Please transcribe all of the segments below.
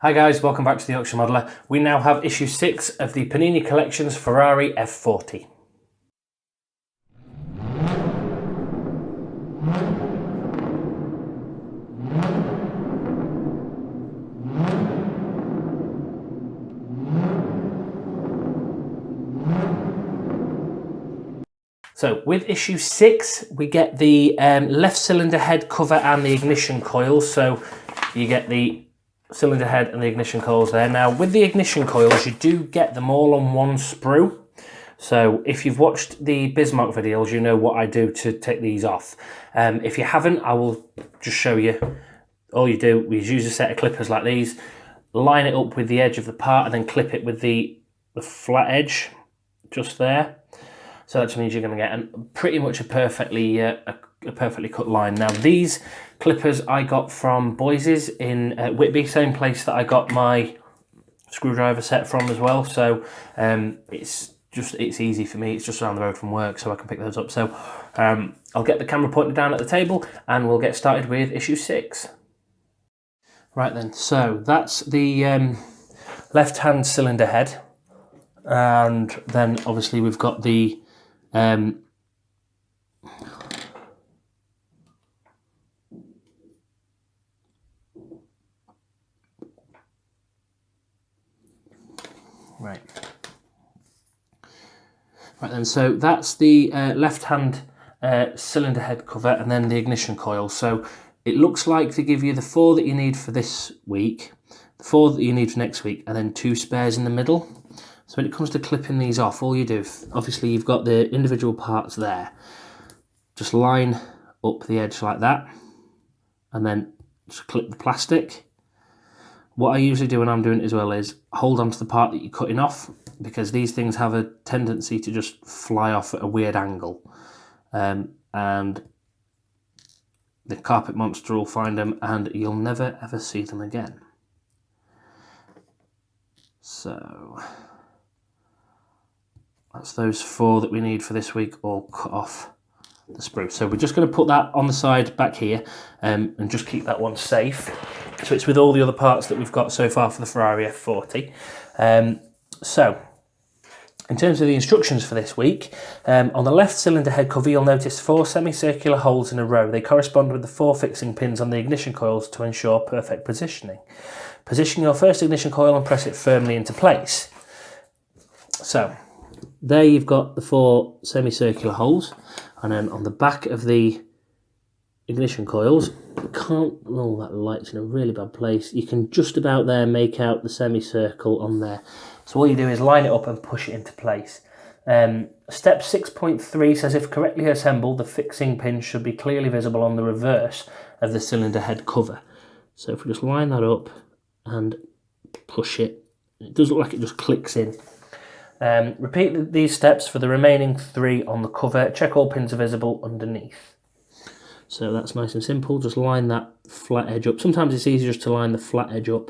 Hi guys, welcome back to the Yorkshire Modeller. We now have issue 6 of the Panini Collections Ferrari F40. So with issue 6, we get the left cylinder head cover and the ignition coils. So you get the cylinder head and the ignition coils there. Now with the ignition coils, you do get them all on one sprue. So if you've watched the Bismarck videos, you know what I do to take these off. If you haven't, I will just show you. All you do is use a set of clippers like these, line it up with the edge of the part and then clip it with the flat edge just there. So that just means you're going to get pretty much a perfectly cut line. Now these clippers I got from Boyce's in Whitby, same place that I got my screwdriver set from as well. So it's easy for me. It's just around the road from work, so I can pick those up. So I'll get the camera pointed down at the table and we'll get started with issue 6. Right then, so that's the left-hand cylinder head, and then obviously we've got the Right then, so that's the left-hand cylinder head cover and then the ignition coil. So it looks like they give you the 4 that you need for this week, the 4 that you need for next week, and then 2 spares in the middle. So when it comes to clipping these off, all you do, obviously you've got the individual parts there, just line up the edge like that, and then just clip the plastic. What I usually do when I'm doing it as well is hold on to the part that you're cutting off, because these things have a tendency to just fly off at a weird angle. And the carpet monster will find them and you'll never ever see them again. So that's those 4 that we need for this week all cut off the sprue. So we're just going to put that on the side back here and just keep that one safe. So it's with all the other parts that we've got so far for the Ferrari F40. So in terms of the instructions for this week, on the left cylinder head cover you'll notice 4 semicircular holes in a row. They correspond with the 4 fixing pins on the ignition coils to ensure perfect positioning. Position your first ignition coil and press it firmly into place. So there you've got the 4 semicircular holes, and then on the back of the ignition coils, you can't, oh that light's in a really bad place, you can just about there make out the semicircle on there. So all you do is line it up and push it into place. Step 6.3 says if correctly assembled, the fixing pin should be clearly visible on the reverse of the cylinder head cover. So if we just line that up and push it, it does look like it just clicks in. Repeat these steps for the remaining 3 on the cover. Check all pins are visible underneath. So that's nice and simple. Just line that flat edge up. Sometimes it's easier just to line the flat edge up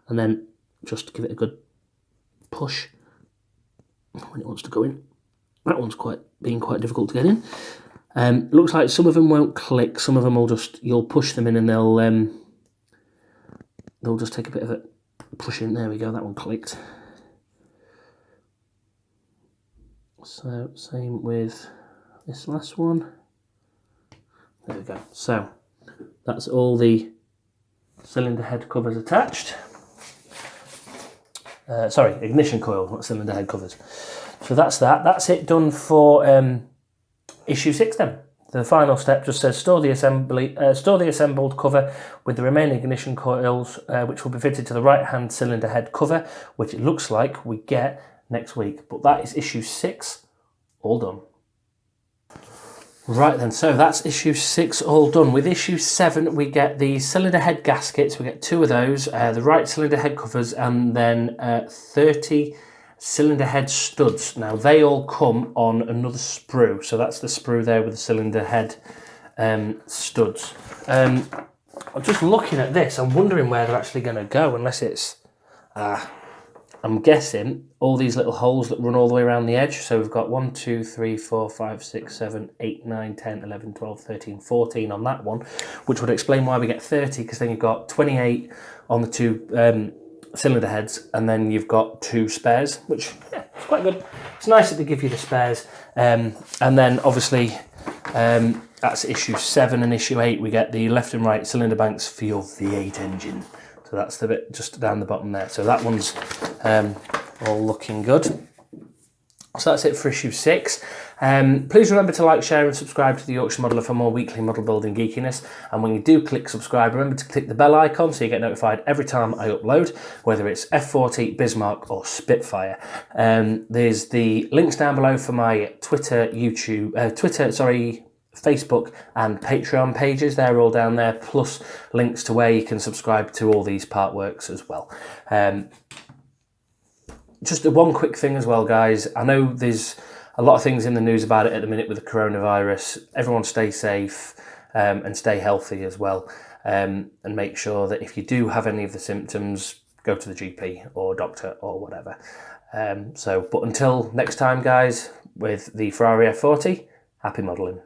and then just give it a good push when it wants to go in. That one's being quite difficult to get in. Looks like some of them won't click. Some of them will just, you'll push them in and they'll just take a bit of a push in. There we go. That one clicked. So same with this last one. There we go. So that's all the cylinder head covers attached. Sorry, ignition coils, not cylinder head covers. So that's that. That's it done for issue 6 then. The final step just says store the assembled cover with the remaining ignition coils, which will be fitted to the right-hand cylinder head cover, which it looks like we get next week. But that is issue 6 all done. Right then, so that's issue 6 all done. With issue 7 we get the cylinder head gaskets. We get 2 of those, the right cylinder head covers, and then 30 cylinder head studs. Now they all come on another sprue, so that's the sprue there with the cylinder head studs. I'm just looking at this, I'm wondering where they're actually going to go, unless it's I'm guessing all these little holes that run all the way around the edge. So we've got 1, 2, 3, 4, 5, 6, 7, 8, 9, 10, 11, 12, 13, 14 on that one, which would explain why we get 30, because then you've got 28 on the 2 cylinder heads, and then you've got 2 spares, which yeah, it's quite good. It's nice that they give you the spares, and then obviously that's issue 7 and issue 8. We get the left and right cylinder banks for your V8 engine. So that's the bit just down the bottom there. So that one's all looking good. So that's it for issue 6. Please remember to like, share and subscribe to the Yorkshire Modeller for more weekly model building geekiness. And when you do click subscribe, remember to click the bell icon so you get notified every time I upload, whether it's F40, Bismarck or Spitfire. There's the links down below for my Facebook and Patreon pages. They're all down there, plus links to where you can subscribe to all these part works as well. Just one quick thing as well, guys. I know there's a lot of things in the news about it at the minute with the coronavirus. Everyone stay safe and stay healthy as well. And make sure that if you do have any of the symptoms, go to the GP or doctor or whatever. But until next time, guys, with the Ferrari F40, happy modelling.